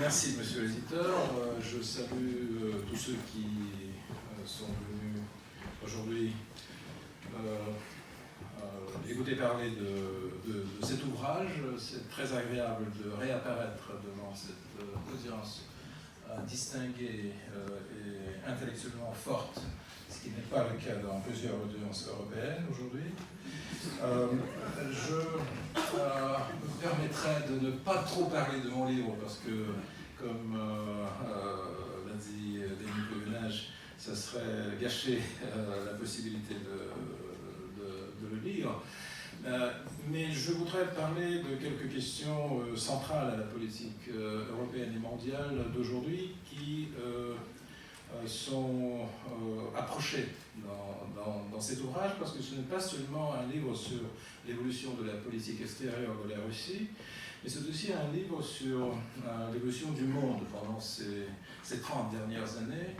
Merci, monsieur l'éditeur. Je salue tous ceux qui sont venus aujourd'hui écouter parler de cet ouvrage. C'est très agréable de réapparaître devant cette audience distinguée et intellectuellement forte, ce qui n'est pas le cas dans plusieurs audiences européennes aujourd'hui. Je me permettrai de ne pas trop parler de mon livre parce que, comme l'a dit Denis Covenage, ça serait gâcher la possibilité de le lire. Mais je voudrais parler de quelques questions centrales à la politique européenne et mondiale d'aujourd'hui qui sont approchées dans cet ouvrage, parce que ce n'est pas seulement un livre sur l'évolution de la politique extérieure de la Russie, mais c'est aussi un livre sur l'évolution du monde pendant ces 30 dernières années,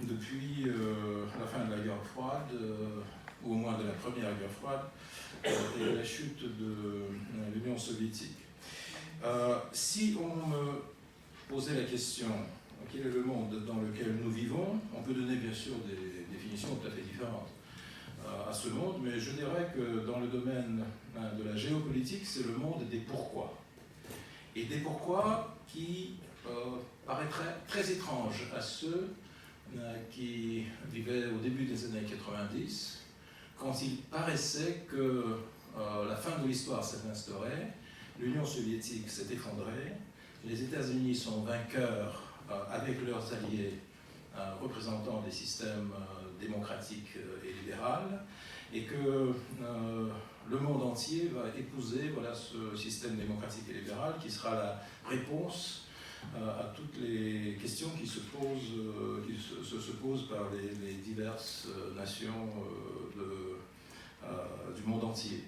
depuis la fin de la guerre froide, ou au moins de la première guerre froide, et la chute de l'Union soviétique. Si on me posait la question, quel est le monde dans lequel nous vivons, on peut donner bien sûr des définitions tout à fait différentes à ce monde, mais je dirais que dans le domaine de la géopolitique, c'est le monde des pourquoi. Et des pourquoi qui paraîtraient très étranges à ceux qui vivaient au début des années 90, quand il paraissait que la fin de l'histoire s'est instaurée, l'Union soviétique s'est effondrée, les États-Unis sont vainqueurs avec leurs alliés représentant des systèmes démocratiques et libéraux, et que le monde entier va épouser ce système démocratique et libéral qui sera la réponse à toutes les questions qui se posent par les diverses nations du monde entier.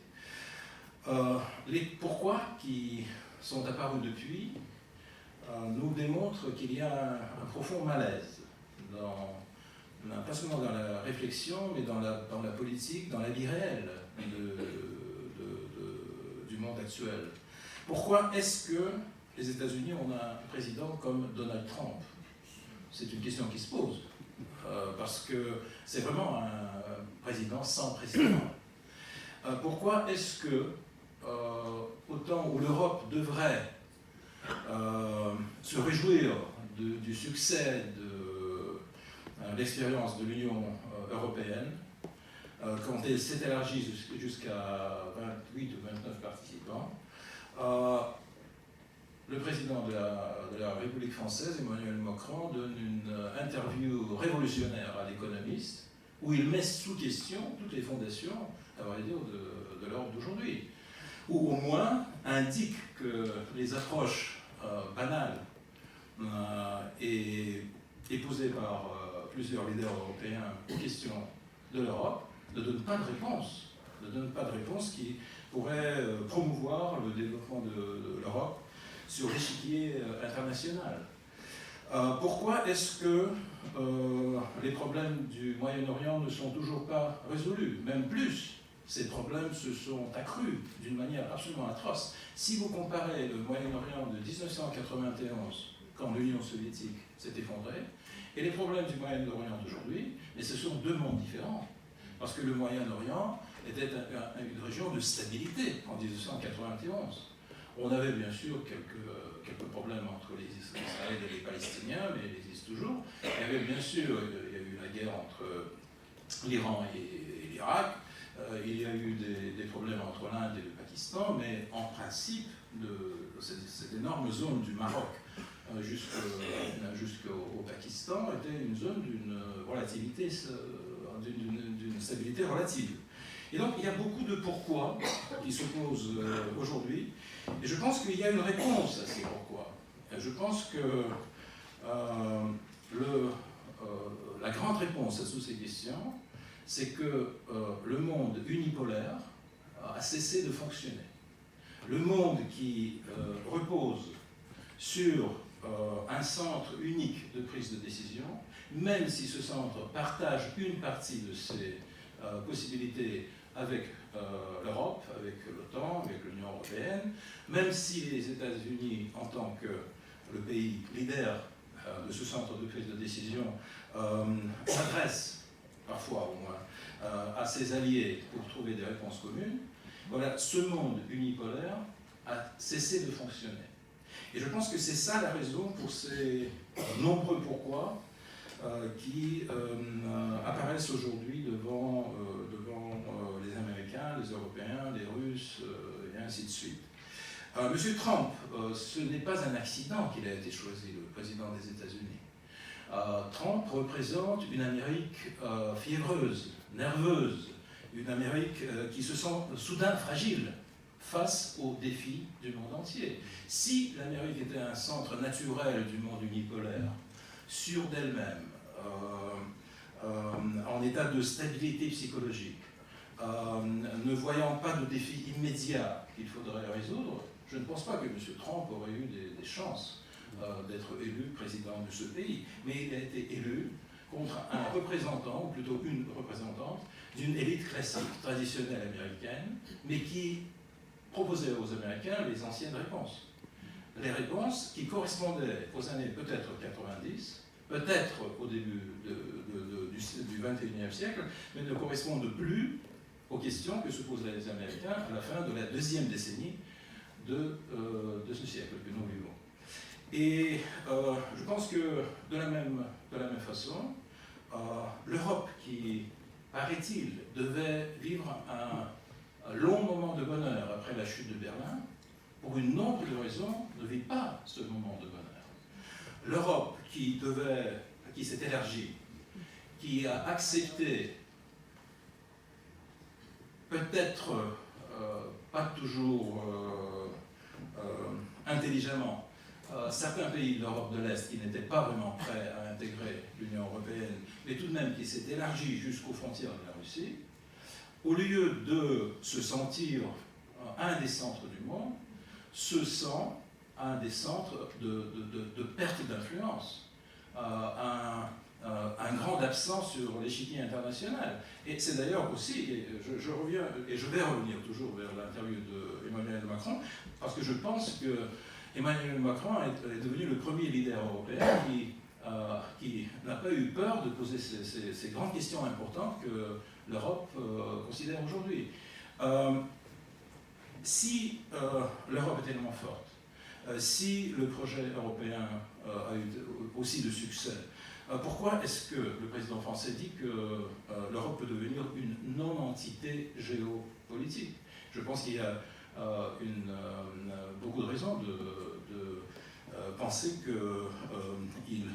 Les pourquoi qui sont apparus depuis nous démontrent qu'il y a un profond malaise, pas seulement dans la réflexion, mais dans la politique, dans la vie réelle du monde actuel. Pourquoi est-ce que les États-Unis ont un président comme Donald Trump? C'est une question qui se pose, parce que c'est vraiment un président sans précédent. Pourquoi est-ce que, au temps où l'Europe devrait se réjouir du succès de l'expérience de l'Union européenne, quand elle s'est élargie jusqu'à 28 ou 29 participants, le président de la République française, Emmanuel Macron, donne une interview révolutionnaire à l'Économiste, où il met sous question toutes les fondations, à vrai dire, de l'ordre d'aujourd'hui, ou au moins indique que les approches banales et épousées par plusieurs leaders européens aux questions de l'Europe ne donnent pas de réponse, qui pourrait promouvoir le développement de l'Europe sur l'échiquier international. Pourquoi est-ce que les problèmes du Moyen-Orient ne sont toujours pas résolus? Même plus, ces problèmes se sont accrus d'une manière absolument atroce. Si vous comparez le Moyen-Orient de 1991, quand l'Union soviétique s'est effondrée, et les problèmes du Moyen-Orient d'aujourd'hui, mais ce sont deux mondes différents. Parce que le Moyen-Orient était une région de stabilité en 1991. On avait bien sûr quelques problèmes entre les Israéliens et les Palestiniens, mais ils existent toujours. Il y avait bien sûr, il y a eu la guerre entre l'Iran et l'Irak. Il y a eu des problèmes entre l'Inde et le Pakistan, mais en principe, cette énorme zone du Maroc jusqu'au Pakistan était une zone d'une relativité, d'une stabilité relative. Et donc il y a beaucoup de pourquoi qui se posent aujourd'hui, et je pense qu'il y a une réponse à ces pourquoi. Et je pense que la grande réponse à toutes ces questions, c'est que le monde unipolaire a cessé de fonctionner. Le monde qui repose sur un centre unique de prise de décision, même si ce centre partage une partie de ses possibilités avec l'Europe, avec l'OTAN, avec l'Union européenne, même si les États-Unis, en tant que le pays leader de ce centre de prise de décision, s'adresse, parfois au moins, à ses alliés pour trouver des réponses communes, voilà, ce monde unipolaire a cessé de fonctionner. Et je pense que c'est ça la raison pour ces nombreux pourquoi qui apparaissent aujourd'hui devant les Américains, les Européens, les Russes, et ainsi de suite. Monsieur Trump, ce n'est pas un accident qu'il a été choisi, le président des États-Unis. Trump représente une Amérique fiévreuse, nerveuse, une Amérique qui se sent soudain fragile face aux défis du monde entier. Si l'Amérique était un centre naturel du monde unipolaire, sûr d'elle-même, en état de stabilité psychologique, ne voyant pas de défis immédiats qu'il faudrait résoudre, je ne pense pas que M. Trump aurait eu des chances d'être élu président de ce pays. Mais il a été élu contre un représentant, ou plutôt une représentante, d'une élite classique, traditionnelle américaine, mais qui proposait aux Américains les anciennes réponses. Les réponses qui correspondaient aux années peut-être 90, peut-être au début du 21e siècle, mais ne correspondent plus aux questions que se posaient les Américains à la fin de la deuxième décennie de ce siècle que nous vivons. Et je pense que de la même façon, l'Europe qui, paraît-il, devait vivre un long moment de bonheur après la chute de Berlin, pour une nombre de raisons, ne vit pas ce moment de bonheur. L'Europe qui s'est élargie, qui a accepté, peut-être pas toujours intelligemment, certains pays de l'Europe de l'Est qui n'étaient pas vraiment prêts à intégrer l'Union européenne, mais tout de même qui s'est élargie jusqu'aux frontières de la Russie, au lieu de se sentir un des centres du monde, se sent un des centres de perte d'influence, un grand absent sur l'échiquier international. Et c'est d'ailleurs aussi, et je reviens, et je vais revenir toujours vers l'interview d'Emmanuel Macron, parce que je pense que Emmanuel Macron est devenu le premier leader européen qui n'a pas eu peur de poser ces grandes questions importantes que l'Europe considère aujourd'hui. Si l'Europe est tellement forte, si le projet européen a eu aussi de succès, pourquoi est-ce que le président français dit que l'Europe peut devenir une non-entité géopolitique? Je pense qu'il y a beaucoup de raisons de penser qu'il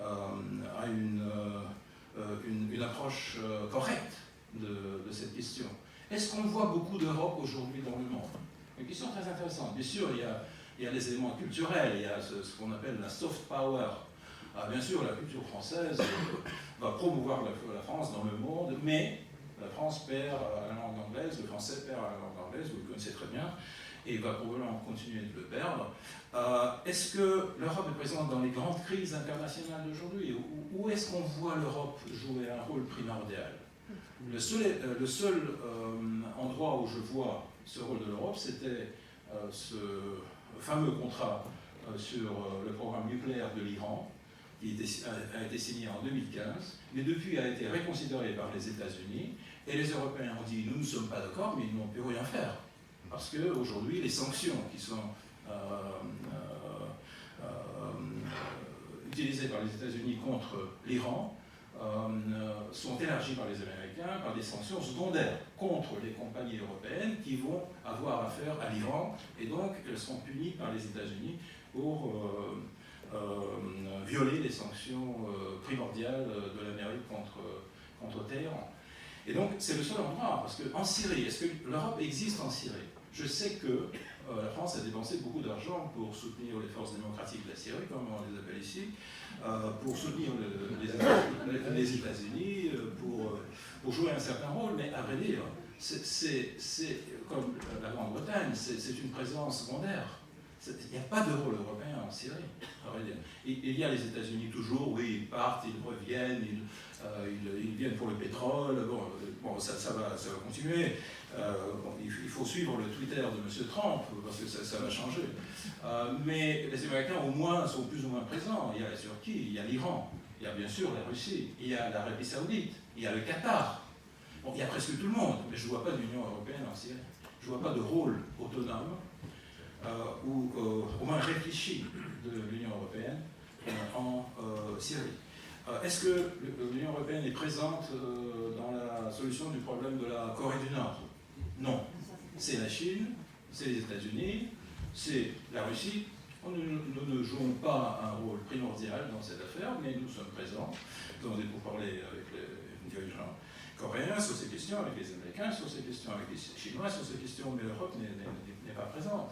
a une approche correcte de cette question. Est-ce qu'on voit beaucoup d'Europe aujourd'hui dans le monde? Une question très intéressante. Bien sûr, il y a les éléments culturels, il y a ce qu'on appelle la soft power. Bien sûr, la culture française va promouvoir la France dans le monde, mais la France perd la langue anglaise, le français perd la langue anglaise, vous le connaissez très bien, et va probablement continuer de le perdre. Est-ce que l'Europe est présente dans les grandes crises internationales d'aujourd'hui? Où est-ce qu'on voit l'Europe jouer un rôle primordial? Le seul endroit où je vois ce rôle de l'Europe, c'était ce fameux contrat sur le programme nucléaire de l'Iran, qui a été signé en 2015, mais depuis a été réconsidéré par les États-Unis, et les Européens ont dit « nous ne sommes pas d'accord », mais ils n'ont pu rien faire. Parce qu'aujourd'hui, les sanctions qui sont utilisées par les États-Unis contre l'Iran sont élargies par les Américains par des sanctions secondaires contre les compagnies européennes qui vont avoir affaire à l'Iran, et donc elles seront punies par les États-Unis pour violer les sanctions primordiales de l'Amérique contre Téhéran. Et donc c'est le seul endroit, parce qu'en Syrie, est-ce que l'Europe existe en Syrie? Je sais que la France a dépensé beaucoup d'argent pour soutenir les forces démocratiques de la Syrie, comme on les appelle ici, pour soutenir les États-Unis, pour jouer un certain rôle, mais à vrai dire, c'est comme la Grande-Bretagne, c'est une présence secondaire. Il n'y a pas de rôle européen en Syrie. Il y a les États-Unis toujours, oui, ils partent, ils reviennent, ils viennent pour le pétrole, bon ça va continuer. Il faut suivre le Twitter de M. Trump, parce que ça va changer. Mais les Américains, au moins, sont plus ou moins présents. Il y a la Turquie, il y a l'Iran, il y a bien sûr la Russie, il y a l'Arabie Saoudite, il y a le Qatar. Bon, il y a presque tout le monde, mais je ne vois pas d'Union européenne en Syrie. Je ne vois pas de rôle autonome ou au moins réfléchi de l'Union européenne en Syrie. Est-ce que l'Union européenne est présente dans la solution du problème de la Corée du Nord? Non. C'est la Chine, c'est les États-Unis, c'est la Russie. Nous ne jouons pas un rôle primordial dans cette affaire, mais nous sommes présents. Nous avons des pourparlers avec les dirigeants coréens sur ces questions, avec les Américains sur ces questions, avec les Chinois sur ces questions, mais l'Europe n'est pas présente.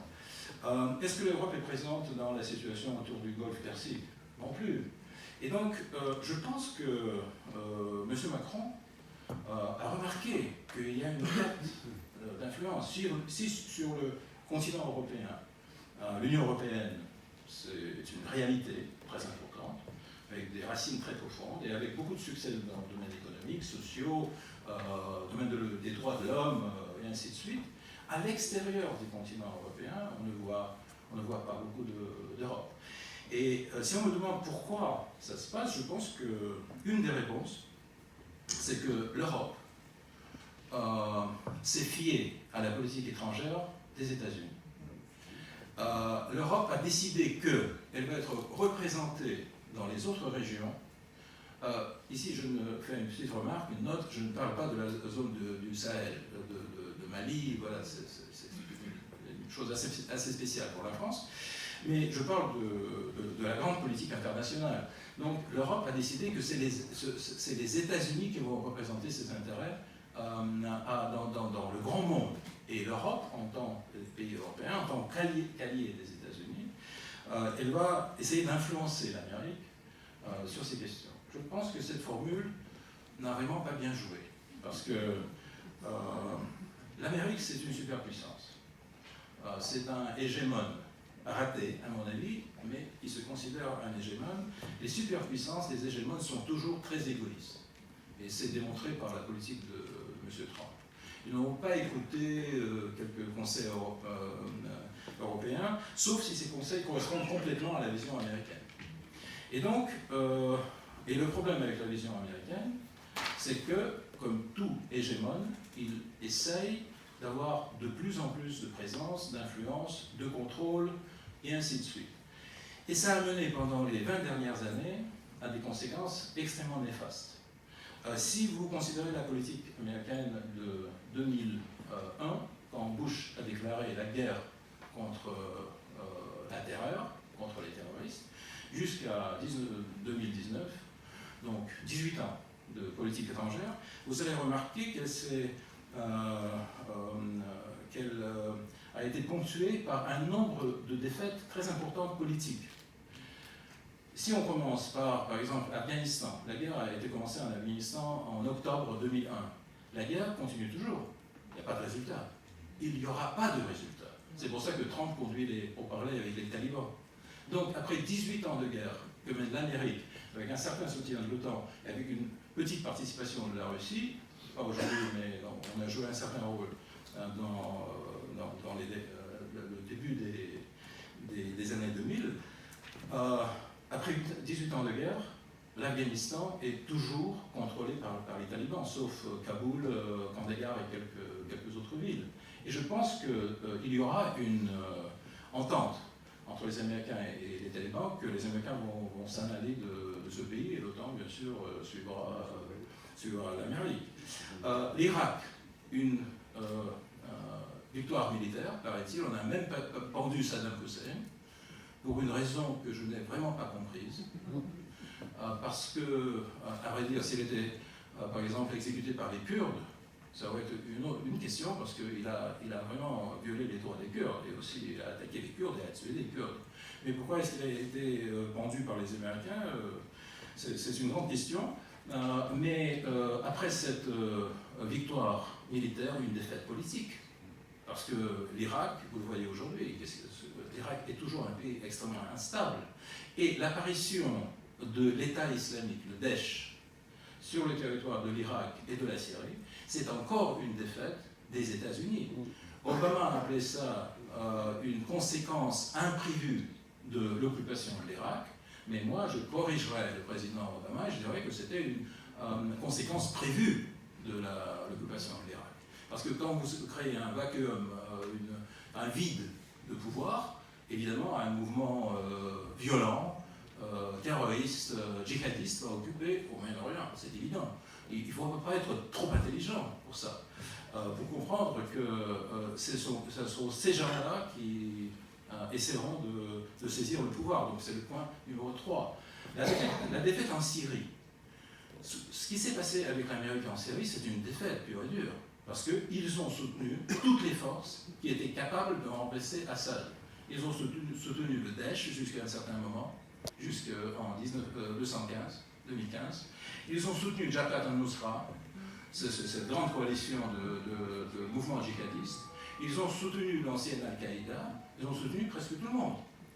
Est-ce que l'Europe est présente dans la situation autour du Golfe Persique? Non plus. Et donc, je pense que M. Macron a remarqué qu'il y a une perte d'influence. Si sur le continent européen, l'Union européenne, c'est une réalité très importante, avec des racines très profondes et avec beaucoup de succès dans le domaine économique, sociaux, domaine des droits de l'homme, et ainsi de suite. À l'extérieur du continent européen, on ne voit pas beaucoup d'Europe. Et si on me demande pourquoi ça se passe, je pense qu'une des réponses, c'est que l'Europe s'est fiée à la politique étrangère des États-Unis. L'Europe a décidé qu'elle va être représentée dans les autres régions. Ici, je me fais une petite remarque, une note, je ne parle pas de la zone du Sahel, de Mali, voilà, c'est une chose assez spéciale pour la France, mais je parle de la grande politique internationale. Donc l'Europe a décidé que c'est les États-Unis qui vont représenter ses intérêts dans le grand monde. Et l'Europe, en tant que pays européen, en tant qu'allié des États-Unis, elle va essayer d'influencer l'Amérique sur ces questions. Je pense que cette formule n'a vraiment pas bien joué, parce que l'Amérique, c'est une superpuissance. C'est un hégémone raté, à mon avis, mais il se considère un hégémone. Les superpuissances, les hégémones sont toujours très égoïstes. Et c'est démontré par la politique de M. Trump. Ils n'ont pas écouté quelques conseils européens, sauf si ces conseils correspondent complètement à la vision américaine. Et donc, et le problème avec la vision américaine, c'est que, comme tout hégémone, il essaye d'avoir de plus en plus de présence, d'influence, de contrôle, et ainsi de suite. Et ça a mené pendant les 20 dernières années à des conséquences extrêmement néfastes. Si vous considérez la politique américaine de 2001, quand Bush a déclaré la guerre contre la terreur, contre les terroristes, jusqu'à 2019, donc 18 ans de politique étrangère, vous allez remarquer qu'elle a été ponctuée par un nombre de défaites très importantes politiques. Si on commence par exemple, Afghanistan, la guerre a été commencée en Afghanistan en octobre 2001. La guerre continue toujours. Il n'y a pas de résultat. Il n'y aura pas de résultat. C'est pour ça que Trump conduit les pourparlers avec les talibans. Donc, après 18 ans de guerre que mène l'Amérique, avec un certain soutien de l'OTAN, et avec une petite participation de la Russie, pas aujourd'hui, mais on a joué un certain rôle dans le début des années 2000, après 18 ans de guerre, l'Afghanistan est toujours contrôlé par les talibans, sauf Kaboul, Kandahar et quelques autres villes. Et je pense qu'il y aura une entente entre les Américains et les talibans, que les Américains vont s'en aller de ce pays, et l'OTAN, bien sûr, suivra l'Amérique. L'Irak, une victoire militaire, paraît-il, on a même pendu Saddam Hussein, pour une raison que je n'ai vraiment pas comprise, parce que, à vrai dire, s'il était, par exemple, exécuté par les Kurdes, ça aurait été une question, parce qu'il a vraiment violé les droits des Kurdes, et aussi attaqué les Kurdes et a tué les Kurdes. Mais pourquoi est-ce qu'il a été pendu par les Américains? C'est une grande question. Mais après cette victoire militaire, une défaite politique. Parce que l'Irak, vous le voyez aujourd'hui, l'Irak est toujours un pays extrêmement instable. Et l'apparition de l'État islamique, le Daesh, sur le territoire de l'Irak et de la Syrie, c'est encore une défaite des États-Unis. Obama a appelé ça une conséquence imprévue de l'occupation de l'Irak, mais moi je corrigerais le président Obama et je dirais que c'était une conséquence prévue de l'occupation de l'Irak. Parce que quand vous créez un vacuum, un vide de pouvoir, évidemment un mouvement violent, terroriste, djihadiste va occuper au Moyen-Orient, c'est évident. Il ne faut pas être trop intelligent pour ça. Pour comprendre que ce sont ces gens-là qui essaieront de saisir le pouvoir. Donc c'est le point numéro 3. La défaite en Syrie. Ce qui s'est passé avec l'Amérique en Syrie, c'est une défaite pure et dure. Parce qu'ils ont soutenu toutes les forces qui étaient capables de remplacer Assad. Ils ont soutenu le Daesh jusqu'à un certain moment, jusqu'en 2015. Ils ont soutenu Jabhat al-Nusra, cette grande coalition de mouvements djihadistes. Ils ont soutenu l'ancienne Al-Qaïda. Ils ont soutenu presque tout le monde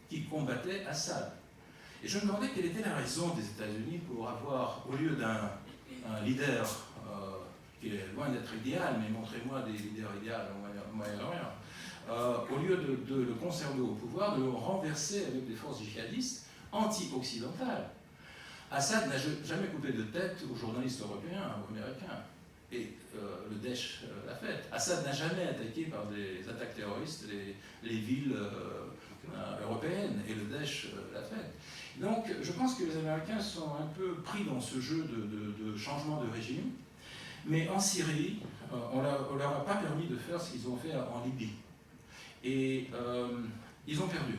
qui combattait Assad. Et je me demandais quelle était la raison des États-Unis pour avoir, au lieu d'un leader qui est loin d'être idéal, mais montrez-moi des leaders idéaux au Moyen-Orient, au lieu de le conserver au pouvoir, de le renverser avec des forces djihadistes anti-occidentales. Assad n'a jamais coupé de tête aux journalistes européens ou américains. Et le Daesh l'a fait. Assad n'a jamais attaqué par des attaques terroristes les villes européennes, et le Daesh l'a fait. Donc je pense que les Américains sont un peu pris dans ce jeu de changement de régime. Mais en Syrie, on ne leur a pas permis de faire ce qu'ils ont fait en Libye. Et ils ont perdu.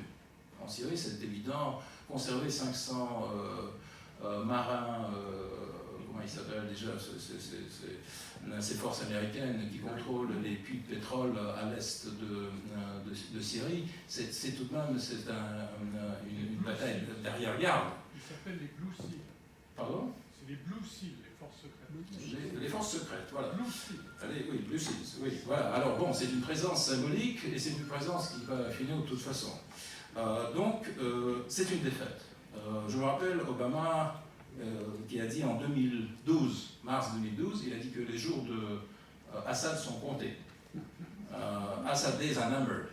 En Syrie, c'est évident, conserver 500 marins, comment ils s'appellent déjà, ces forces américaines qui contrôlent les puits de pétrole à l'est de Syrie, c'est tout de même une bataille d'arrière-garde. Ils s'appellent les Blue Seal. Pardon? C'est les Blue Seal, les forces secrètes. Les forces secrètes, voilà. Blue Seal. Allez, oui, Blue Seal, oui, voilà. Alors bon, c'est une présence symbolique et c'est une présence qui va finir de toute façon. Donc, c'est une défaite. Je me rappelle Obama qui a dit en 2012, mars 2012, il a dit que les jours de Assad sont comptés. Assad days are numbered,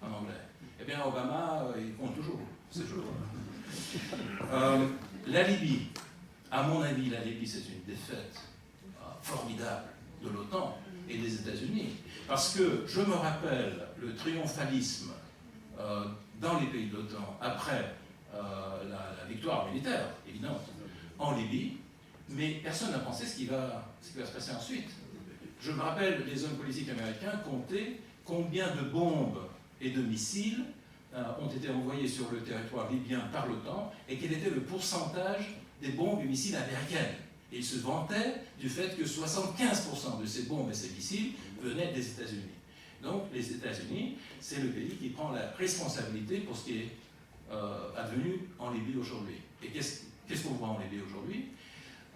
en anglais. Eh bien, Obama, il compte toujours ces jours. La Libye, à mon avis, la Libye, c'est une défaite formidable de l'OTAN et des États-Unis. Parce que je me rappelle le triomphalisme dans les pays de l'OTAN après la victoire militaire, évidemment, en Libye, mais personne n'a pensé ce qui va se passer ensuite. Je me rappelle les hommes politiques américains compter combien de bombes et de missiles ont été envoyés sur le territoire libyen par l'OTAN et quel était le pourcentage des bombes et missiles américaines. Et ils se vantaient du fait que 75% de ces bombes et ces missiles venaient des États-Unis. Donc les États-Unis, c'est le pays qui prend la responsabilité pour ce qui est advenu en Libye aujourd'hui. Et qu'est-ce qu'on voit en Libye aujourd'hui?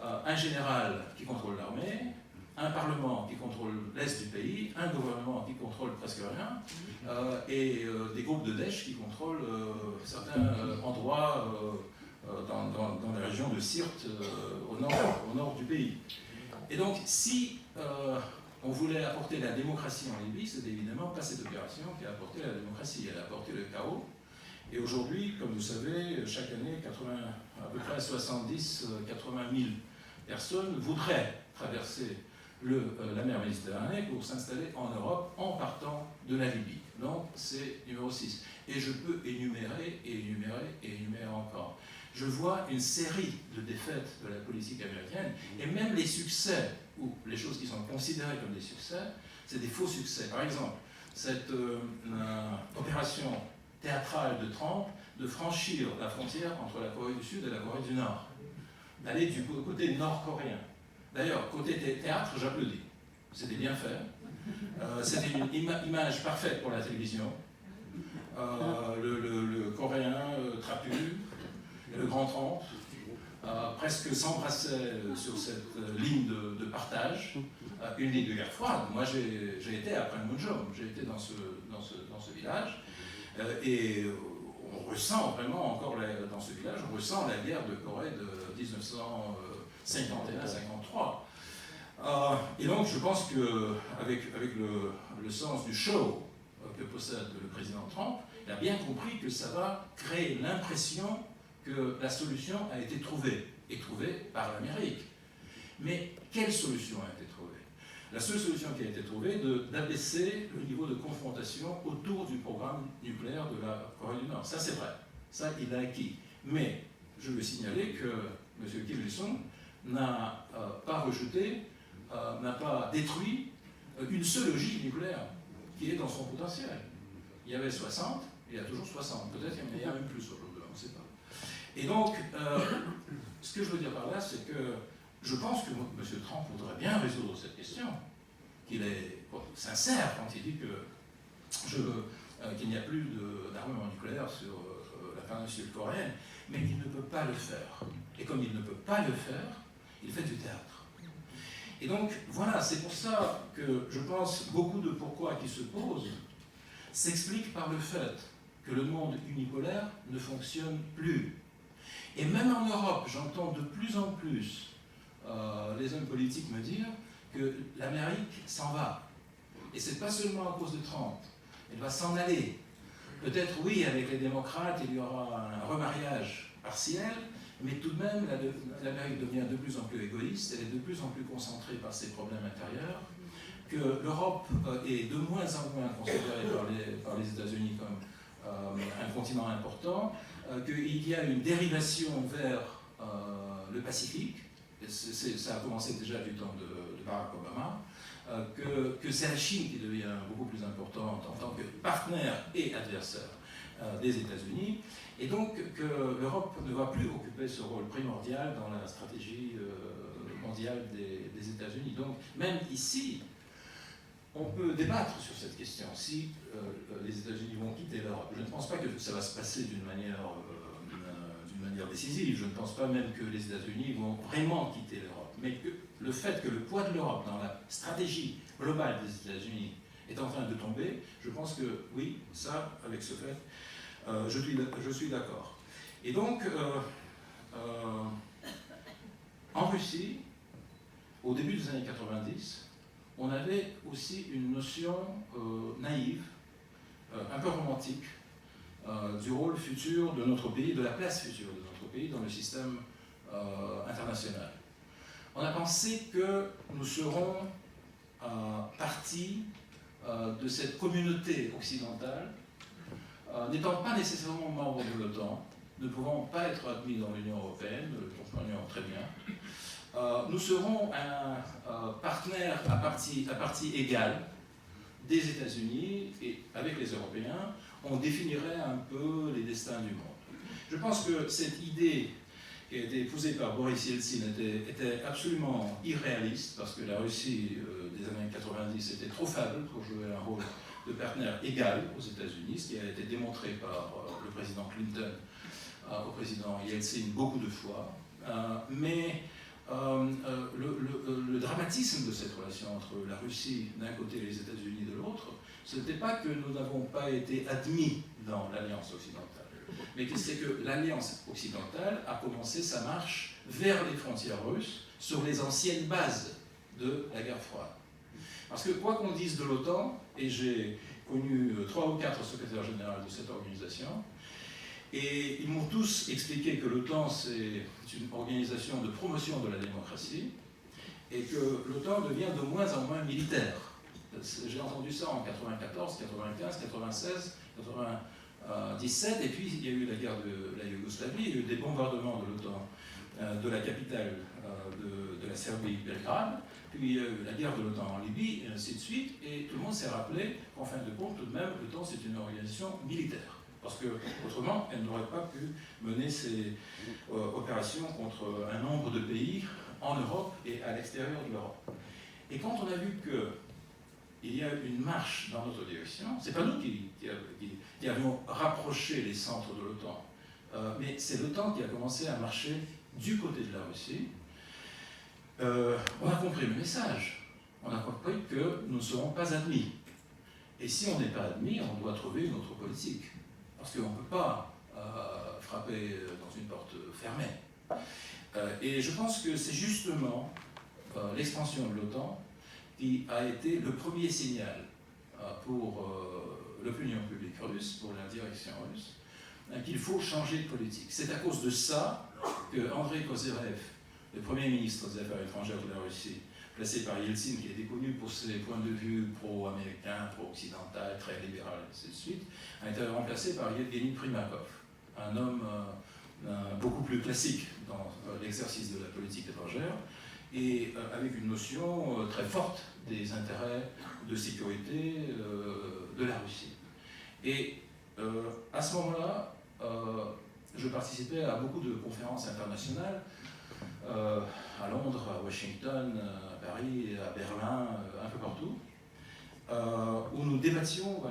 Un général qui contrôle l'armée, un parlement qui contrôle l'est du pays, un gouvernement qui contrôle presque rien, et des groupes de Daesh qui contrôlent certains endroits dans la région de Sirte, au nord du pays. Et donc, si on voulait apporter la démocratie en Libye, c'est évidemment pas cette opération qui a apporté la démocratie, elle a apporté le chaos. Et aujourd'hui, comme vous savez, chaque année, à peu près 70-80 000 personnes voudraient traverser la mer Méditerranée pour s'installer en Europe en partant de la Libye. Donc c'est numéro 6. Et je peux énumérer encore. Je vois une série de défaites de la politique américaine, et même les succès, ou les choses qui sont considérées comme des succès, c'est des faux succès. Par exemple, cette opération théâtrale de Trump de franchir la frontière entre la Corée du Sud et la Corée du Nord, d'aller du côté nord-coréen. D'ailleurs, côté théâtre, j'applaudis. C'était bien fait. C'était une image parfaite pour la télévision. Le coréen trapu, le grand Trump, presque s'embrassaient sur cette ligne de partage, une ligne de guerre froide. Moi, j'ai été à Panmunjom, j'ai été dans ce village, et on ressent vraiment encore, dans ce village, on ressent la guerre de Corée de 1951-53. Et donc, je pense qu'avec le sens du show que possède le président Trump, il a bien compris que ça va créer l'impression que la solution a été trouvée, et trouvée par l'Amérique. Mais quelle solution a été trouvée? La seule solution qui a été trouvée, d'abaisser le niveau de confrontation autour du programme nucléaire de la Corée du Nord. Ça, c'est vrai. Ça, il l'a acquis. Mais je veux signaler que M. Kim Il-sung n'a pas rejeté, n'a pas détruit une seule ogive nucléaire qui est dans son potentiel. Il y avait 60, il y a toujours 60. Peut-être qu'il y en a même plus aujourd'hui, on ne sait pas. Et donc, ce que je veux dire par là, c'est que je pense que M. Trump voudrait bien résoudre cette question, qu'il est sincère quand il dit que qu'il n'y a plus d'armement nucléaire sur la péninsule coréenne, mais il ne peut pas le faire. Et comme il ne peut pas le faire, il fait du théâtre. Et donc, voilà, c'est pour ça que je pense beaucoup de pourquoi qui se pose s'explique par le fait que le monde unipolaire ne fonctionne plus. Et même en Europe, j'entends de plus en plus les hommes politiques me dire que l'Amérique s'en va. Et c'est pas seulement à cause de Trump. Elle va s'en aller. Peut-être, oui, avec les démocrates, il y aura un remariage partiel, mais tout de même, l'Amérique devient de plus en plus égoïste, elle est de plus en plus concentrée par ses problèmes intérieurs, que l'Europe est de moins en moins considérée par les États-Unis comme un continent important, qu'il y a une dérivation vers le Pacifique, ça a commencé déjà du temps de Barack Obama, que c'est la Chine qui devient beaucoup plus importante en tant que partenaire et adversaire des États-Unis, et donc que l'Europe ne va plus occuper ce rôle primordial dans la stratégie mondiale des États-Unis. Donc même ici, on peut débattre sur cette question, si les États-Unis vont quitter l'Europe. Je ne pense pas que ça va se passer d'une manière décisive. Je ne pense pas même que les États-Unis vont vraiment quitter l'Europe. Mais que le fait que le poids de l'Europe dans la stratégie globale des États-Unis est en train de tomber, je pense que oui, ça, avec ce fait, je suis d'accord. Et donc, en Russie, au début des années 90, on avait aussi une notion naïve, un peu romantique, du rôle futur de notre pays, de la place future de notre pays dans le système international. On a pensé que nous serons partie de cette communauté occidentale, n'étant pas nécessairement membres de l'OTAN, ne pouvant pas être admis dans l'Union européenne, le comprenons très bien. Nous serons un partenaire à partie égale des États-Unis, et avec les Européens, on définirait un peu les destins du monde. Je pense que cette idée qui a été épousée par Boris Yeltsin était absolument irréaliste, parce que la Russie des années 90 était trop faible pour jouer un rôle de partenaire égal aux États-Unis, ce qui a été démontré par le président Clinton au président Yeltsin beaucoup de fois. Mais le dramatisme de cette relation entre la Russie d'un côté et les États-Unis de l'autre, ce n'était pas que nous n'avons pas été admis dans l'Alliance occidentale, mais c'est que l'Alliance occidentale a commencé sa marche vers les frontières russes sur les anciennes bases de la guerre froide. Parce que quoi qu'on dise de l'OTAN, et j'ai connu 3 ou 4 secrétaires généraux de cette organisation, et ils m'ont tous expliqué que l'OTAN, c'est une organisation de promotion de la démocratie, et que l'OTAN devient de moins en moins militaire. J'ai entendu ça en 94, 95, 96, 97, et puis il y a eu la guerre de la Yougoslavie, il y a eu des bombardements de l'OTAN de la capitale de la Serbie, Belgrade, puis il y a eu la guerre de l'OTAN en Libye, et ainsi de suite, et tout le monde s'est rappelé qu'en fin de compte, tout de même, l'OTAN, c'est une organisation militaire. Parce qu'autrement, elle n'aurait pas pu mener ses opérations contre un nombre de pays en Europe et à l'extérieur de l'Europe. Et quand on a vu qu'il y a une marche dans notre direction, c'est pas nous qui avions rapproché les centres de l'OTAN, mais c'est l'OTAN qui a commencé à marcher du côté de la Russie, on a compris le message. On a compris que nous ne serons pas admis. Et si on n'est pas admis, on doit trouver une autre politique. Parce qu'on ne peut pas frapper dans une porte fermée. Et je pense que c'est justement l'expansion de l'OTAN qui a été le premier signal pour l'opinion publique russe, pour la direction russe, qu'il faut changer de politique. C'est à cause de ça que Andrei Kozyrev, le premier ministre des Affaires étrangères de la Russie, placé par Yeltsin, qui était connu pour ses points de vue pro-américains, pro-occidentaux, très libéral, et ainsi de suite, a été remplacé par Yevgeny Primakov, un homme beaucoup plus classique dans l'exercice de la politique étrangère, et avec une notion très forte des intérêts de sécurité de la Russie. Et à ce moment-là, je participais à beaucoup de conférences internationales, à Londres, à Washington, à Paris, à Berlin, un peu partout, où nous débattions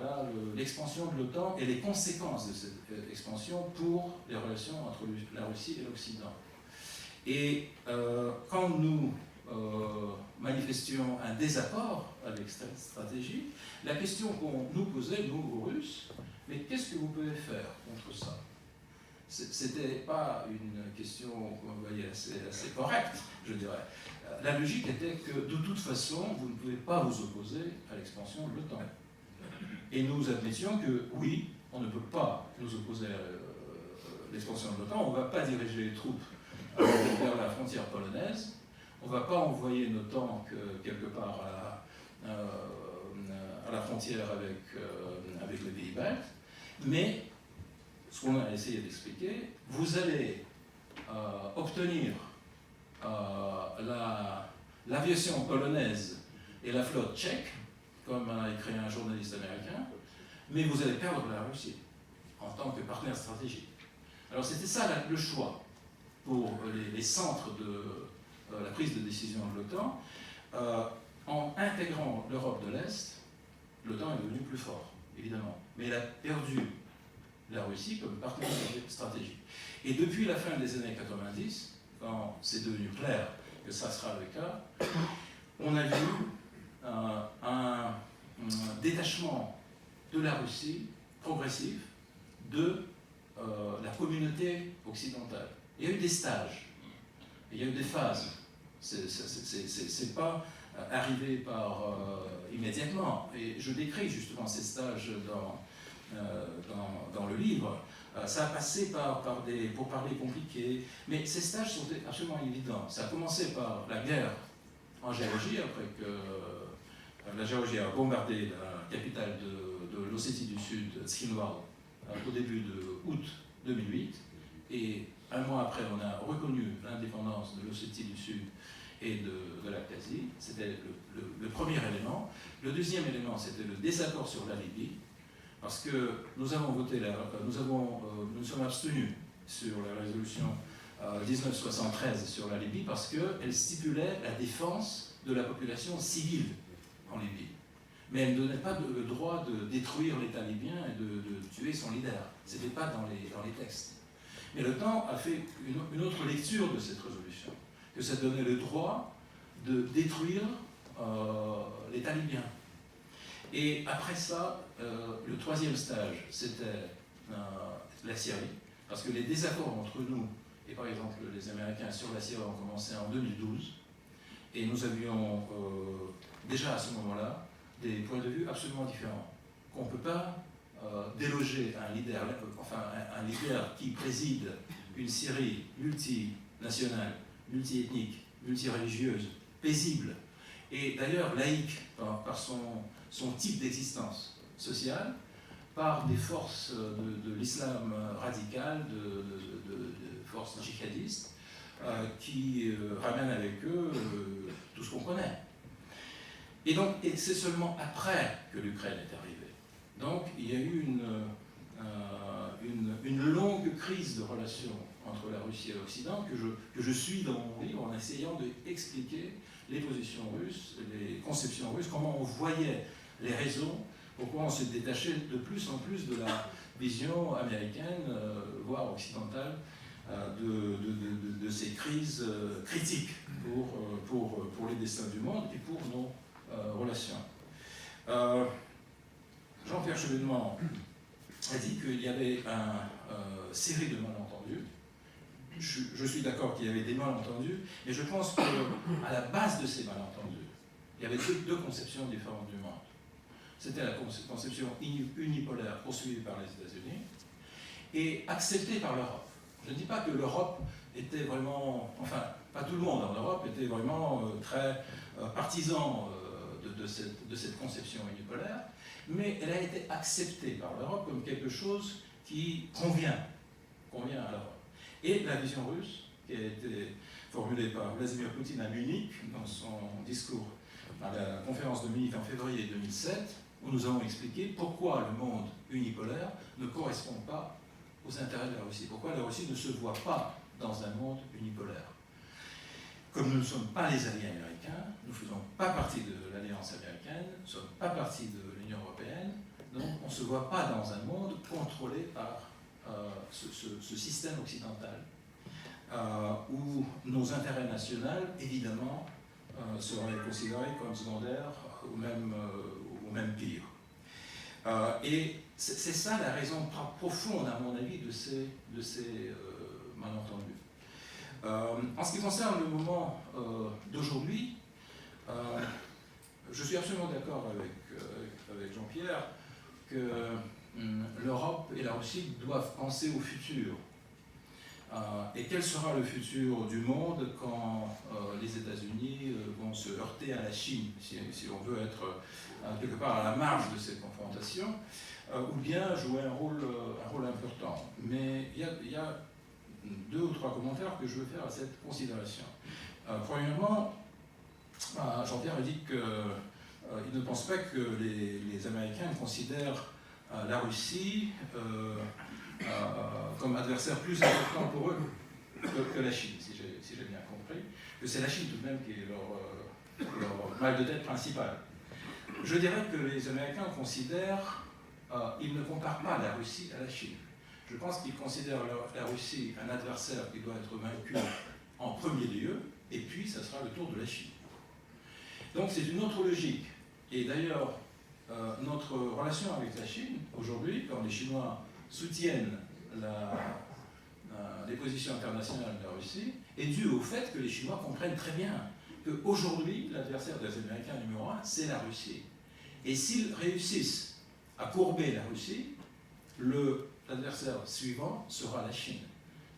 l'expansion de l'OTAN et les conséquences de cette expansion pour les relations entre la Russie et l'Occident. Et quand nous manifestions un désaccord avec cette stratégie, la question qu'on nous posait, nous, aux Russes, mais qu'est-ce que vous pouvez faire contre ça? C'était pas une question, vous voyez, assez correcte, je dirais. La logique était que, de toute façon, vous ne pouvez pas vous opposer à l'expansion de l'OTAN. Et nous admettions que, oui, on ne peut pas nous opposer à l'expansion de l'OTAN, on ne va pas diriger les troupes vers la frontière polonaise, on ne va pas envoyer nos tanks quelque part à la frontière avec les pays baltes, mais ce qu'on a essayé d'expliquer, vous allez obtenir l'aviation polonaise et la flotte tchèque, comme a écrit un journaliste américain, mais vous allez perdre la Russie en tant que partenaire stratégique. Alors c'était ça le choix pour les centres de la prise de décision de l'OTAN. En intégrant l'Europe de l'Est, l'OTAN est devenu plus fort, évidemment, mais elle a perdu la Russie comme partenaire stratégique. Et depuis la fin des années 90, quand c'est devenu clair que ça sera le cas, on a vu un détachement de la Russie progressif de la communauté occidentale. Il y a eu des stages, il y a eu des phases. C'est pas arrivé immédiatement. Et je décris justement ces stages dans le livre. Ça a passé par des pourparlers compliqués, mais ces stages sont absolument évidents. Ça a commencé par la guerre en Géorgie, après que la Géorgie a bombardé la capitale de l'Ossétie du Sud, Tskhinval, au début de août 2008. Et un mois après, on a reconnu l'indépendance de l'Ossétie du Sud et de l'Abkhazie. C'était le premier élément. Le deuxième élément, c'était le désaccord sur la Libye, parce que nous nous sommes abstenus sur la résolution 1973 sur la Libye, parce qu'elle stipulait la défense de la population civile en Libye. Mais elle ne donnait pas le droit de détruire l'État libyen et de tuer son leader. Ce n'était pas dans les textes. Mais l'OTAN a fait une autre lecture de cette résolution, que ça donnait le droit de détruire l'État libyen. Et après ça, le troisième stage, c'était la Syrie, parce que les désaccords entre nous et par exemple les Américains sur la Syrie ont commencé en 2012, et nous avions déjà à ce moment-là des points de vue absolument différents, qu'on ne peut pas déloger un leader qui préside une Syrie multinationale, multiethnique, multireligieuse, paisible, et d'ailleurs laïque par son type d'existence sociale, par des forces de l'islam radical, de forces djihadistes, qui ramènent avec eux tout ce qu'on connaît. Et donc, c'est seulement après que l'Ukraine est arrivée. Donc, il y a eu une longue crise de relations entre la Russie et l'Occident que je suis dans mon livre en essayant d'expliquer les positions russes, les conceptions russes, comment on voyait les raisons, pourquoi on s'est détaché de plus en plus de la vision américaine, voire occidentale, de ces crises critiques pour les destins du monde et pour nos relations. Jean-Pierre Chevènement a dit qu'il y avait une série de malentendus. Je suis d'accord qu'il y avait des malentendus, mais je pense qu'à la base de ces malentendus, il y avait deux conceptions différentes du monde. C'était la conception unipolaire poursuivie par les États-Unis et acceptée par l'Europe. Je ne dis pas que l'Europe était vraiment, enfin, pas tout le monde en Europe était vraiment très partisan de cette conception unipolaire, mais elle a été acceptée par l'Europe comme quelque chose qui convient à l'Europe. Et la vision russe, qui a été formulée par Vladimir Poutine à Munich, dans son discours à la conférence de Munich en février 2007, où nous avons expliqué pourquoi le monde unipolaire ne correspond pas aux intérêts de la Russie, pourquoi la Russie ne se voit pas dans un monde unipolaire. Comme nous ne sommes pas les alliés américains, nous ne faisons pas partie de l'Alliance américaine, nous ne sommes pas partie de l'Union européenne, donc on ne se voit pas dans un monde contrôlé par ce système occidental, où nos intérêts nationaux, évidemment, seraient considérés comme secondaires ou même pire. Et c'est ça la raison profonde, à mon avis, de ces malentendus. En ce qui concerne le moment d'aujourd'hui, je suis absolument d'accord avec Jean-Pierre que l'Europe et la Russie doivent penser au futur. Et quel sera le futur du monde quand les États-Unis vont se heurter à la Chine, si on veut être quelque part à la marge de cette confrontation, ou bien jouer un rôle important. Mais il y a 2 ou 3 commentaires que je veux faire à cette considération. Premièrement, Jean-Pierre a dit qu'il ne pense pas que les Américains considèrent la Russie comme adversaire plus important pour eux que la Chine, si j'ai bien compris, que c'est la Chine tout de même qui est leur mal de tête principal. Je dirais que les Américains considèrent, ils ne comparent pas la Russie à la Chine. Je pense qu'ils considèrent la Russie un adversaire qui doit être vaincu en premier lieu, et puis ça sera le tour de la Chine. Donc c'est une autre logique. Et d'ailleurs, notre relation avec la Chine, aujourd'hui, quand les Chinois soutiennent les positions internationales de la Russie, est due au fait que les Chinois comprennent très bien qu'aujourd'hui, l'adversaire des Américains numéro 1, c'est la Russie. Et s'ils réussissent à courber la Russie, l'adversaire suivant sera la Chine.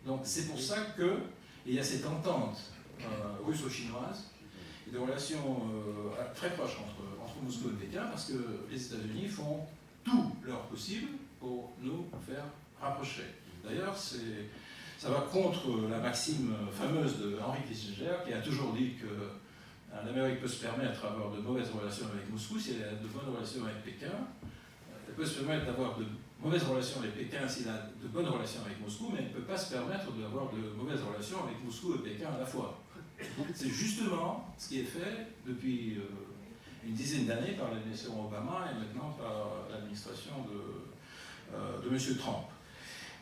Donc c'est pour ça qu'il y a cette entente russo-chinoise, et des relations très proches entre Moscou et Pékin, parce que les États-Unis font tout leur possible pour nous faire rapprocher. D'ailleurs, ça va contre la maxime fameuse de Henry Kissinger, qui a toujours dit que l'Amérique peut se permettre d'avoir de mauvaises relations avec Moscou si elle a de bonnes relations avec Pékin. Elle peut se permettre d'avoir de mauvaises relations avec Pékin s'il a de bonnes relations avec Moscou, mais elle ne peut pas se permettre d'avoir de mauvaises relations avec Moscou et Pékin à la fois. C'est justement ce qui est fait depuis une dizaine d'années par l'administration Obama et maintenant par l'administration de M. Trump.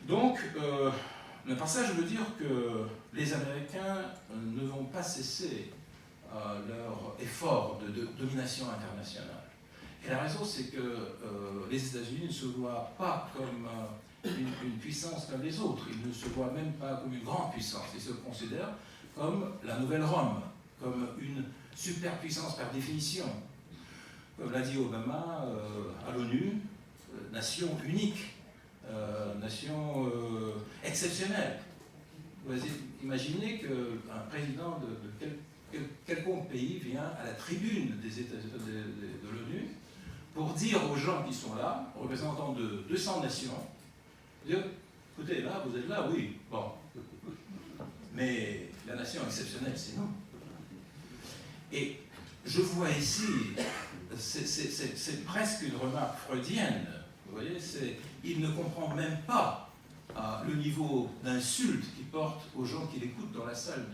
Donc, par ça, je veux dire que les Américains ne vont pas cesser leur effort de domination internationale. Et la raison, c'est que les États-Unis ne se voient pas comme une puissance comme les autres. Ils ne se voient même pas comme une grande puissance. Ils se considèrent comme la nouvelle Rome, comme une superpuissance par définition. Comme l'a dit Obama à l'ONU, nation unique, nation exceptionnelle. Vous imaginez qu'un président de quelconque pays vient à la tribune de l'ONU pour dire aux gens qui sont là, représentants de 200 nations, dire, écoutez, là, vous êtes là, oui, bon. Mais la nation exceptionnelle, c'est nous. Et je vois ici, c'est presque une remarque freudienne, vous voyez, il ne comprend même pas le niveau d'insulte qu'il porte aux gens qui l'écoutent dans la salle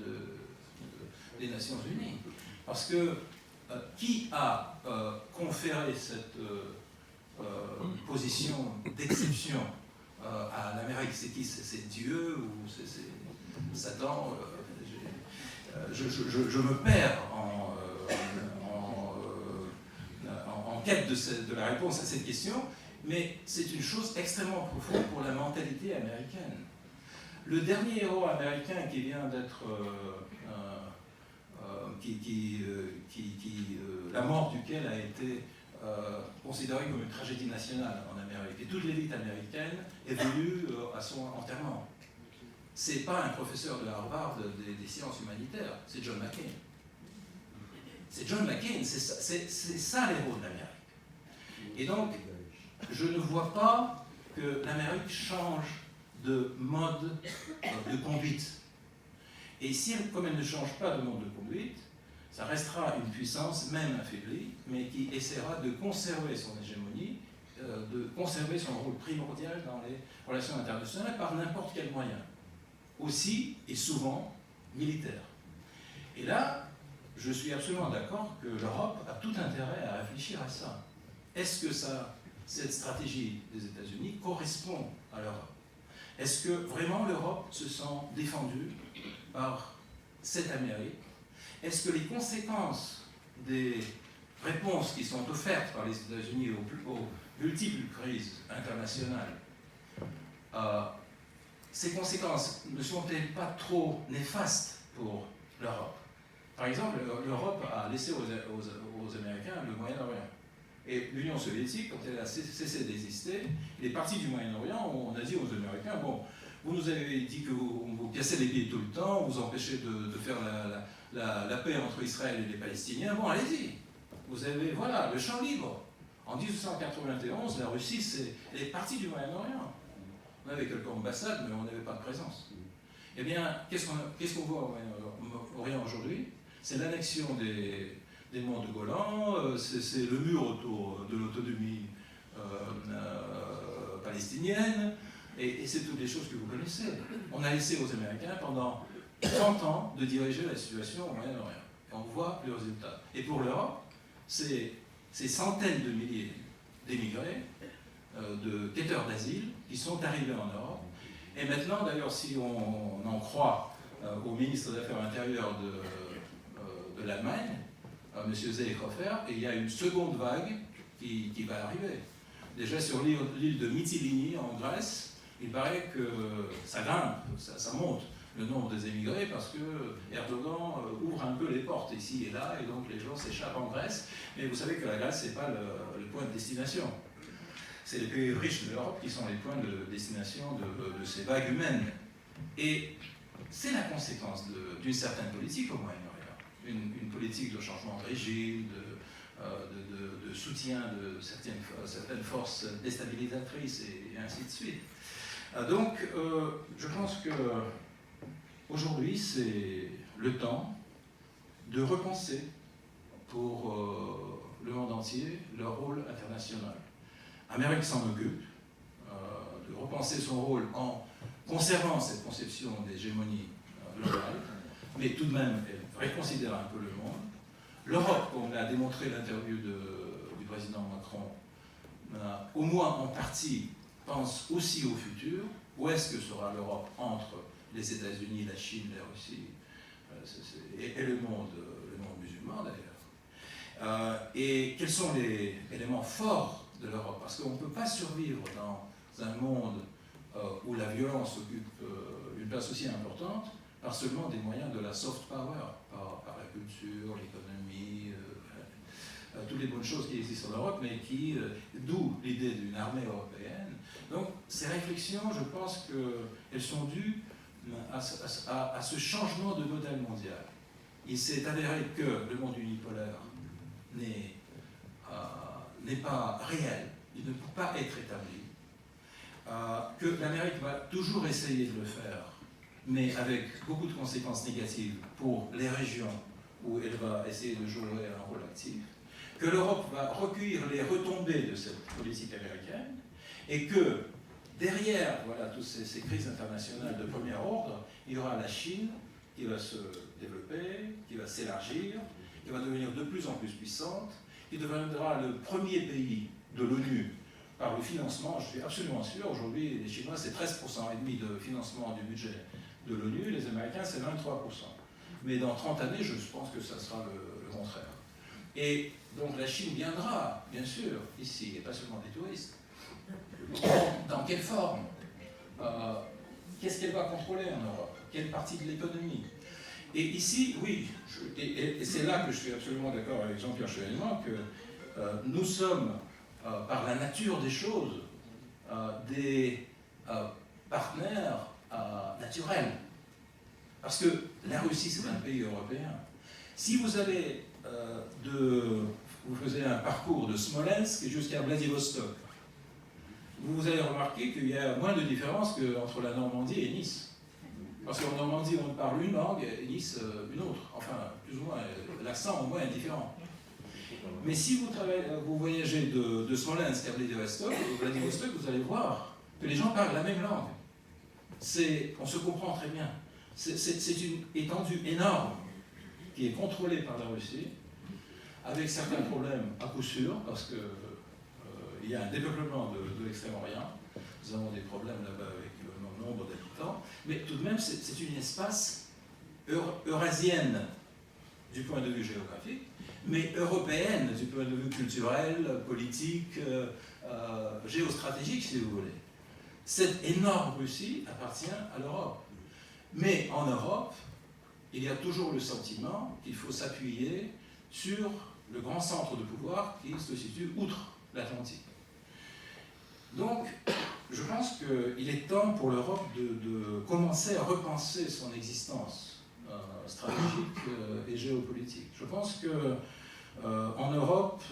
des Nations Unies. Parce que qui a conféré cette position d'exception à l'Amérique. C'est qui? C'est Dieu ou c'est Satan? Je me perds en quête de la réponse à cette question, mais c'est une chose extrêmement profonde pour la mentalité américaine. Le dernier héros américain qui vient d'être... la mort duquel a été considérée comme une tragédie nationale en Amérique. Et toute l'élite américaine est venue à son enterrement. C'est pas un professeur de Harvard des sciences humanitaires, c'est John McCain. C'est John McCain, c'est ça l'héros de l'Amérique. Et donc, je ne vois pas que l'Amérique change de mode de conduite. Et si, comme elle ne change pas de mode de conduite, ça restera une puissance, même affaiblie, mais qui essaiera de conserver son hégémonie, de conserver son rôle primordial dans les relations internationales par n'importe quel moyen. Aussi, et souvent, militaire. Et là, je suis absolument d'accord que l'Europe a tout intérêt à réfléchir à ça. Est-ce que cette stratégie des États-Unis correspond à l'Europe? Est-ce que vraiment l'Europe se sent défendue par cette Amérique? Est-ce que les conséquences des réponses qui sont offertes par les États-Unis aux multiples crises internationales, ces conséquences ne sont-elles pas trop néfastes pour l'Europe? Par exemple, l'Europe a laissé aux Américains le Moyen-Orient. Et l'Union soviétique, quand elle a cessé d'exister, les partis du Moyen-Orient, on a dit aux Américains, bon, vous nous avez dit que vous cassez les pieds tout le temps, vous empêchez de faire la paix entre Israël et les Palestiniens, bon, allez-y. Vous avez, voilà, le champ libre. En 1891, la Russie, elle est partie du Moyen-Orient. On avait quelques ambassades, mais on n'avait pas de présence. Eh bien, qu'est-ce qu'on voit au Moyen-Orient aujourd'hui? C'est l'annexion des monts de Golan, c'est le mur autour de l'autonomie palestinienne, et c'est toutes les choses que vous connaissez. On a laissé aux Américains pendant 30 ans de diriger la situation au Moyen-Orient. Et on voit le résultat. Et pour l'Europe, c'est ces centaines de milliers d'émigrés, de quêteurs d'asile, qui sont arrivés en Europe. Et maintenant, d'ailleurs, si on en croit au ministre des Affaires intérieures de l'Allemagne, M. Seehofer, il y a une seconde vague qui va arriver. Déjà sur l'île de Mytilini en Grèce, il paraît que ça grimpe, ça monte le nombre des émigrés parce que Erdogan ouvre un peu les portes ici et là et donc les gens s'échappent en Grèce. Mais vous savez que la Grèce, ce n'est pas le point de destination. C'est les pays riches de l'Europe qui sont les points de destination de ces vagues humaines. Et c'est la conséquence d'une certaine politique au Moyen-Orient. Une politique de changement de régime, de soutien de certaines forces déstabilisatrices et ainsi de suite. Donc, je pense que aujourd'hui, c'est le temps de repenser pour le monde entier leur rôle international. L'Amérique s'en occupe, de repenser son rôle en conservant cette conception d'hégémonie globale, mais tout de même, elle réconsidère un peu le monde. L'Europe, comme l'a démontré l'interview du président Macron, au moins en partie, pense aussi au futur. Où est-ce que sera l'Europe entre les États-Unis, la Chine, la Russie et le monde musulman d'ailleurs. Et quels sont les éléments forts de l'Europe? Parce qu'on ne peut pas survivre dans un monde où la violence occupe une place aussi importante par seulement des moyens de la soft power, par la culture, l'économie, toutes les bonnes choses qui existent en Europe, mais d'où l'idée d'une armée européenne. Donc ces réflexions, je pense qu'elles sont dues à ce changement de modèle mondial. Il s'est avéré que le monde unipolaire n'est pas réel, il ne peut pas être établi, que l'Amérique va toujours essayer de le faire, mais avec beaucoup de conséquences négatives pour les régions où elle va essayer de jouer un rôle actif, que l'Europe va recueillir les retombées de cette politique américaine, et que derrière toutes ces crises internationales de premier ordre, il y aura la Chine qui va se développer, qui va s'élargir, qui va devenir de plus en plus puissante, qui deviendra le premier pays de l'ONU par le financement. Je suis absolument sûr, aujourd'hui, les Chinois, c'est 13,5% de financement du budget de l'ONU, les Américains, c'est 23%. Mais dans 30 années, je pense que ça sera le contraire. Et donc la Chine viendra, bien sûr, ici, et pas seulement des touristes. Dans quelle forme? Qu'est-ce qu'elle va contrôler en Europe? Quelle partie de l'économie? Et ici, oui, et c'est là que je suis absolument d'accord avec Jean-Pierre Chevènement, que nous sommes, par la nature des choses, des partenaires naturels. Parce que la Russie, c'est un pays européen. Si vous allez vous faisiez un parcours de Smolensk jusqu'à Vladivostok, vous allez remarquer qu'il y a moins de différence qu'entre la Normandie et Nice. Parce qu'en Normandie, on parle une langue, et Nice, une autre. Enfin, plus ou moins, l'accent au moins est différent. Mais si vous voyagez de Smolensk à Vladivostok, vous allez voir que les gens parlent la même langue. On se comprend très bien. C'est une étendue énorme qui est contrôlée par la Russie, avec certains problèmes à coup sûr, parce qu'il y a un développement de l'Extrême-Orient. Nous avons des problèmes là-bas avec le nombre d'habitants, mais tout de même, c'est une espace eurasienne du point de vue géographique, mais européenne du point de vue culturel, politique, géostratégique, si vous voulez. Cette énorme Russie appartient à l'Europe. Mais en Europe, il y a toujours le sentiment qu'il faut s'appuyer sur le grand centre de pouvoir qui se situe outre l'Atlantique. Donc, je pense qu'il est temps pour l'Europe de commencer à repenser son existence stratégique et géopolitique. Je pense qu'en Europe,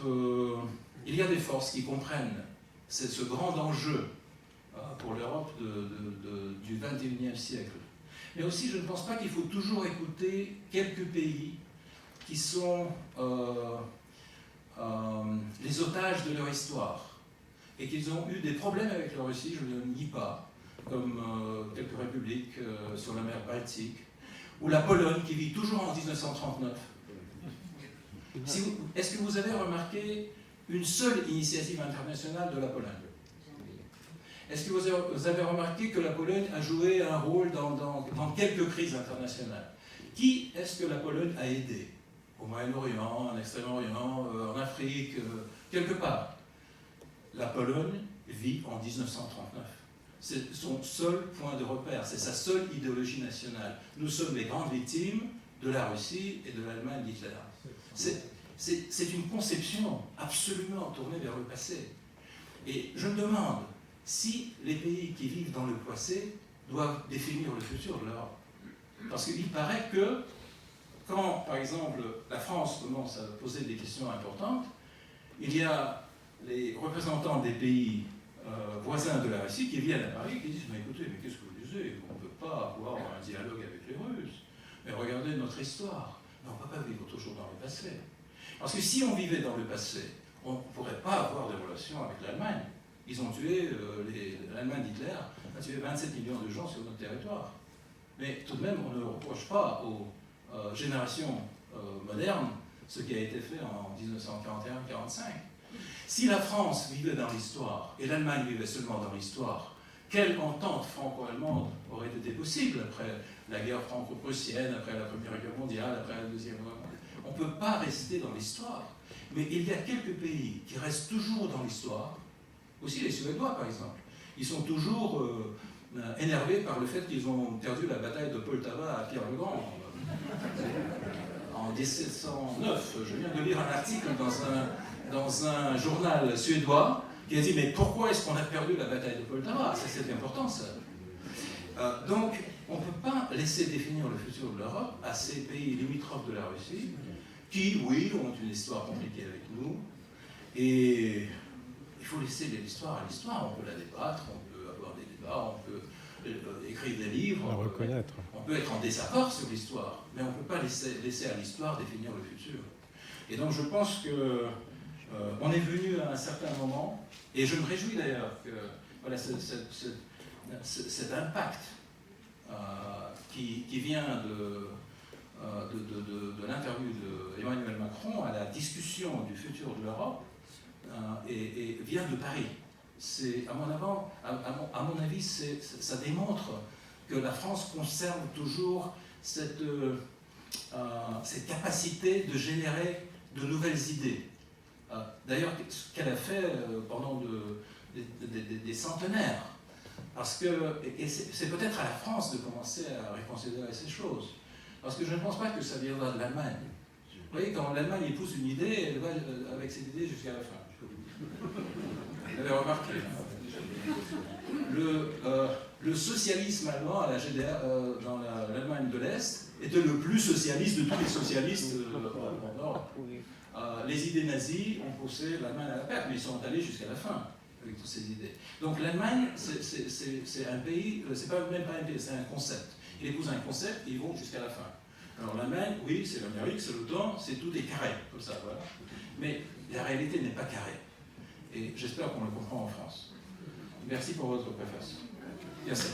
il y a des forces qui comprennent ce grand enjeu pour l'Europe du XXIe siècle. Mais aussi, je ne pense pas qu'il faut toujours écouter quelques pays qui sont les otages de leur histoire et qu'ils ont eu des problèmes avec la Russie, je ne le nie pas, comme quelques républiques sur la mer Baltique, ou la Pologne qui vit toujours en 1939. Est-ce que vous avez remarqué une seule initiative internationale de la Pologne? Est-ce que vous avez remarqué que la Pologne a joué un rôle dans quelques crises internationales? Qui est-ce que la Pologne a aidé? Au Moyen-Orient, en Extrême-Orient, en Afrique, quelque part. La Pologne vit en 1939. C'est son seul point de repère, c'est sa seule idéologie nationale. Nous sommes les grandes victimes de la Russie et de l'Allemagne d'Hitler. C'est une conception absolument tournée vers le passé. Et je me demande si les pays qui vivent dans le passé doivent définir le futur de l'Europe. Parce qu'il paraît que quand, par exemple, la France commence à poser des questions importantes, il y a les représentants des pays voisins de la Russie qui viennent à Paris et qui disent « Mais écoutez, mais qu'est-ce que vous disiez? On ne peut pas avoir un dialogue avec les Russes. Mais regardez notre histoire. Mais on ne peut pas vivre toujours dans le passé. » Parce que si on vivait dans le passé, on ne pourrait pas avoir des relations avec l'Allemagne. Ils ont tué, l'Allemagne d'Hitler a tué 27 millions de gens sur notre territoire. Mais tout de même, on ne reproche pas aux générations modernes ce qui a été fait en 1941-45. Si la France vivait dans l'histoire et l'Allemagne vivait seulement dans l'histoire, quelle entente franco-allemande aurait été possible après la guerre franco-prussienne, après la Première Guerre mondiale, après la Deuxième Guerre mondiale? On ne peut pas rester dans l'histoire. Mais il y a quelques pays qui restent toujours dans l'histoire, aussi les Suédois par exemple. Ils sont toujours énervés par le fait qu'ils ont perdu la bataille de Poltava à Pierre-le-Grand. En 1709, je viens de lire un article dans un journal suédois qui a dit « Mais pourquoi est-ce qu'on a perdu la bataille de Poltava ?» Ça, c'est important, ça. Donc, on ne peut pas laisser définir le futur de l'Europe à ces pays limitrophes de la Russie, qui, oui, ont une histoire compliquée avec nous, et il faut laisser l'histoire à l'histoire. On peut la débattre, on peut avoir des débats, on peut écrire des livres, on peut être en désaccord sur l'histoire, mais on ne peut pas laisser à l'histoire définir le futur. Et donc je pense que on est venu à un certain moment, et je me réjouis d'ailleurs que voilà, cet impact qui vient de l'interview d'Emmanuel Macron à la discussion du futur de l'Europe et vient de Paris. à mon avis, ça démontre que la France conserve toujours cette capacité de générer de nouvelles idées. D'ailleurs, ce qu'elle a fait pendant des centenaires. Parce que, et c'est peut-être à la France de commencer à reconsidérer ces choses. Parce que je ne pense pas que ça viendra de l'Allemagne. Vous voyez, quand l'Allemagne épouse une idée, elle va avec cette idée jusqu'à la fin. Vous l'avez remarqué. Le socialisme allemand à la GDR, dans l'Allemagne de l'Est était le plus socialiste de tous les socialistes en Europe. Les idées nazies ont poussé l'Allemagne à la perte, mais ils sont allés jusqu'à la fin avec toutes ces idées. Donc l'Allemagne, c'est un pays, c'est même pas un pays, c'est un concept. Ils épousent un concept et ils vont jusqu'à la fin. Alors l'Allemagne, oui, c'est l'Amérique, c'est l'OTAN, c'est tout est carré, comme ça, voilà. Mais la réalité n'est pas carrée. Et j'espère qu'on le comprend en France. Merci pour votre préface. Merci.